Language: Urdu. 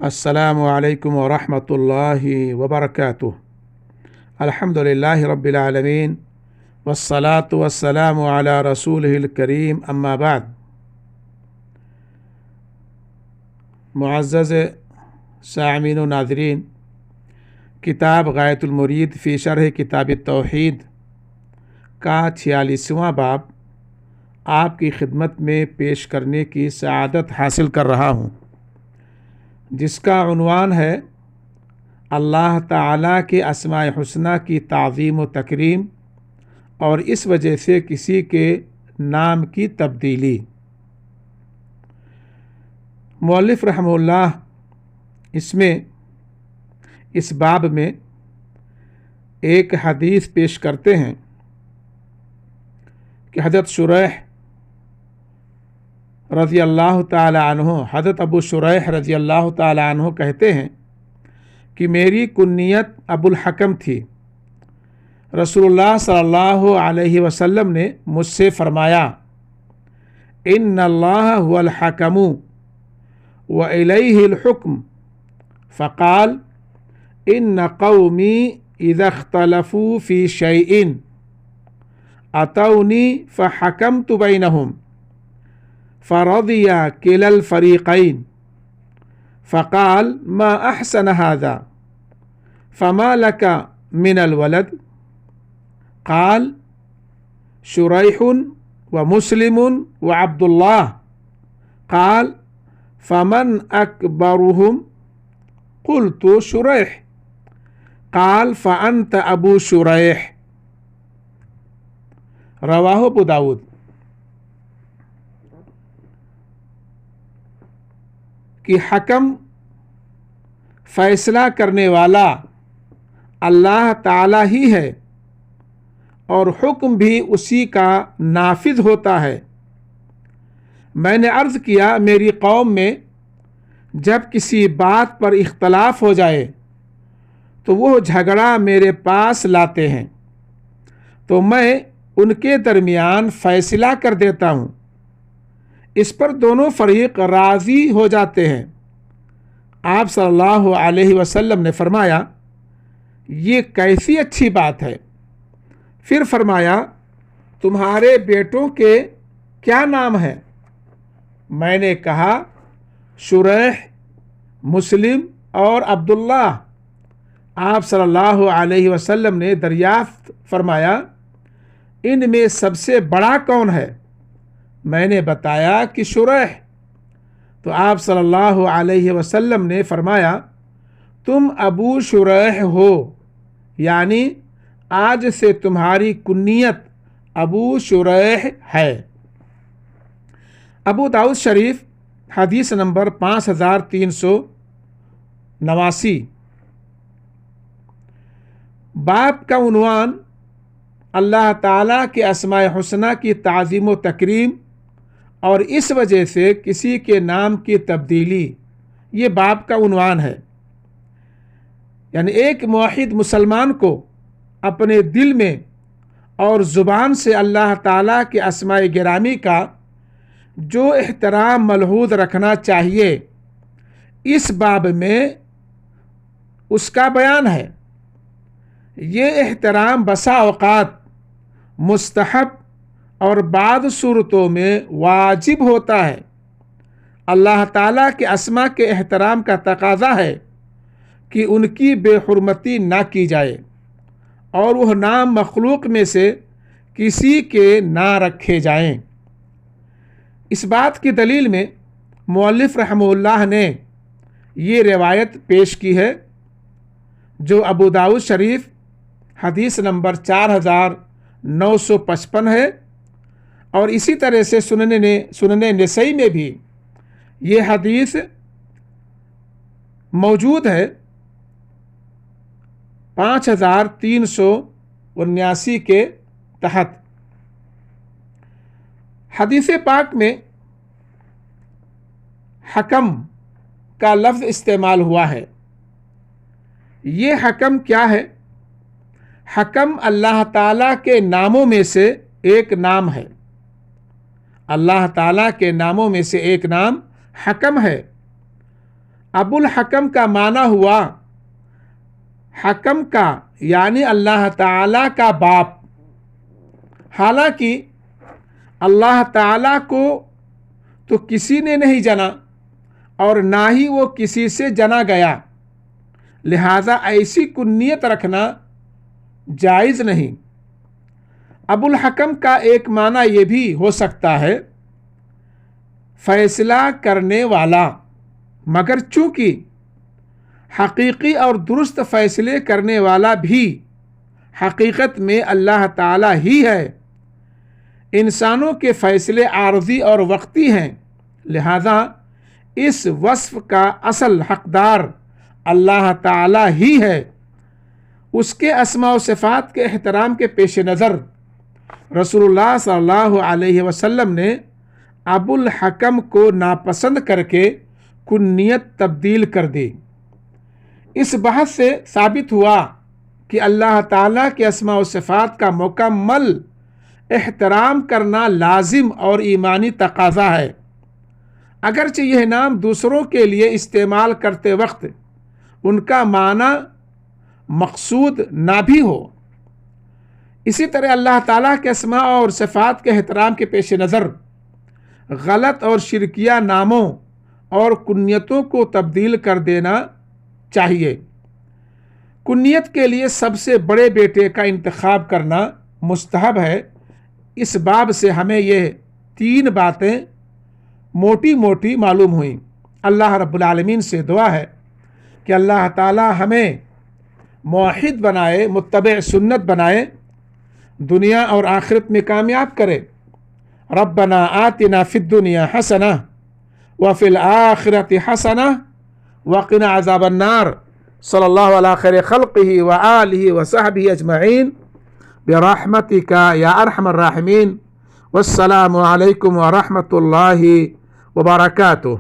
السلام علیکم ورحمۃ اللہ وبرکاتہ۔ الحمدللہ رب العالمین والصلاة والسلام علی رسولہ الکریم، اما بعد۔ معزز سامعین و ناظرین، کتاب غایۃ المرید فی شرح کتاب التوحید کا 46واں باب آپ کی خدمت میں پیش کرنے کی سعادت حاصل کر رہا ہوں، جس کا عنوان ہے اللہ تعالیٰ کے اسماء حسنی کی تعظیم و تکریم اور اس وجہ سے کسی کے نام کی تبدیلی۔ مؤلف رحمہ اللہ اس باب میں ایک حدیث پیش کرتے ہیں کہ حضرت شریح رضی اللہ تعالی عنہ، حضرت ابو شریح رضی اللہ تعالی عنہ کہتے ہیں کہ میری کنیت ابو الحکم تھی۔ رسول اللہ صلی اللہ علیہ وسلم نے مجھ سے فرمایا، ان اللہ هو الحکم وإلیہ الحکم، فقال ان قومی اذا اختلفوا فی شیء اتونی فحکمت بینہم فرضی کلا الفریقین، فقال ما احسن هذا فما لك من الولد؟ قال شریح ومسلم وعبد الله، قال فمن اکبرهم؟ قلت شریح، قال فانت ابو شریح۔ رواہ ابو داود۔ کہ حکم فیصلہ کرنے والا اللہ تعالی ہی ہے اور حکم بھی اسی کا نافذ ہوتا ہے۔ میں نے عرض کیا، میری قوم میں جب کسی بات پر اختلاف ہو جائے تو وہ جھگڑا میرے پاس لاتے ہیں تو میں ان کے درمیان فیصلہ کر دیتا ہوں، اس پر دونوں فریق راضی ہو جاتے ہیں۔ آپ صلی اللہ علیہ وسلم نے فرمایا، یہ کیسی اچھی بات ہے۔ پھر فرمایا، تمہارے بیٹوں کے کیا نام ہیں؟ میں نے کہا، شریح، مسلم اور عبداللہ۔ آپ صلی اللہ علیہ وسلم نے دریافت فرمایا، ان میں سب سے بڑا کون ہے؟ میں نے بتایا کہ شریح۔ تو آپ صلی اللہ علیہ وسلم نے فرمایا، تم ابو شریح ہو، یعنی آج سے تمہاری کنیت ابو شریح ہے۔ ابو داؤد شریف، حدیث نمبر 5389۔ باب کا عنوان اللہ تعالیٰ کے اسماء حسنی کی تعظیم و تکریم اور اس وجہ سے کسی کے نام کی تبدیلی، یہ باب کا عنوان ہے۔ یعنی ایک موحد مسلمان کو اپنے دل میں اور زبان سے اللہ تعالیٰ کے اسماء گرامی کا جو احترام ملحوظ رکھنا چاہیے، اس باب میں اس کا بیان ہے۔ یہ احترام بسا اوقات مستحب اور بعض صورتوں میں واجب ہوتا ہے۔ اللہ تعالیٰ کے اسماء کے احترام کا تقاضا ہے کہ ان کی بے حرمتی نہ کی جائے اور وہ نام مخلوق میں سے کسی کے نہ رکھے جائیں۔ اس بات کی دلیل میں مؤلف رحمہ اللہ نے یہ روایت پیش کی ہے جو ابو داؤد شریف حدیث نمبر 4955 ہے، اور اسی طرح سے سنن نسائی میں بھی یہ حدیث موجود ہے 5379 کے تحت۔ حدیث پاک میں حکم کا لفظ استعمال ہوا ہے۔ یہ حکم کیا ہے؟ حکم اللہ تعالیٰ کے ناموں میں سے ایک نام ہے۔ اللہ تعالیٰ کے ناموں میں سے ایک نام حکم ہے۔ ابو الحکم کا معنی ہوا حکم کا یعنی اللہ تعالیٰ کا باپ. حالانکہ اللہ تعالیٰ کو تو کسی نے نہیں جنا اور نہ ہی وہ کسی سے جنا گیا، لہذا ایسی کنیت رکھنا جائز نہیں. ابو الحکم کا ایک معنی یہ بھی ہو سکتا ہے فیصلہ کرنے والا، مگر چونکہ حقیقی اور درست فیصلے کرنے والا بھی حقیقت میں اللہ تعالیٰ ہی ہے. انسانوں کے فیصلے عارضی اور وقتی ہیں، لہذا اس وصف کا اصل حقدار اللہ تعالیٰ ہی ہے. اس کے اسماء و صفات کے احترام کے پیش نظر رسول اللہ صلی اللہ علیہ وسلم نے ابو الحکم کو ناپسند کر کے کنیت تبدیل کر دی. اس بحث سے ثابت ہوا کہ اللہ تعالیٰ کے اسماء و صفات کا مکمل احترام کرنا لازم اور ایمانی تقاضا ہے، اگرچہ یہ نام دوسروں کے لیے استعمال کرتے وقت ان کا معنی مقصود نہ بھی ہو. اسی طرح اللہ تعالیٰ کے اسماء اور صفات کے احترام کے پیش نظر غلط اور شرکیہ ناموں اور کنیتوں کو تبدیل کر دینا چاہیے. کنیت کے لیے سب سے بڑے بیٹے کا انتخاب کرنا مستحب ہے. اس باب سے ہمیں یہ 3 باتیں موٹی موٹی معلوم ہوئیں. اللہ رب العالمین سے دعا ہے کہ اللہ تعالی ہمیں موحد بنائے، متبع سنت بنائے، دنیا اور آخرت میں کامیاب کرے. ربنا آتنا فی الدنیا حسنہ وفی الآخرۃ حسنہ وقنا عذاب النار. صلی اللہ علی خیر خلقہ وآلہ وصحبہ اجمعین برحمتک یا ارحم الراحمین. والسلام علیکم ورحمۃ اللہ وبرکاتہ.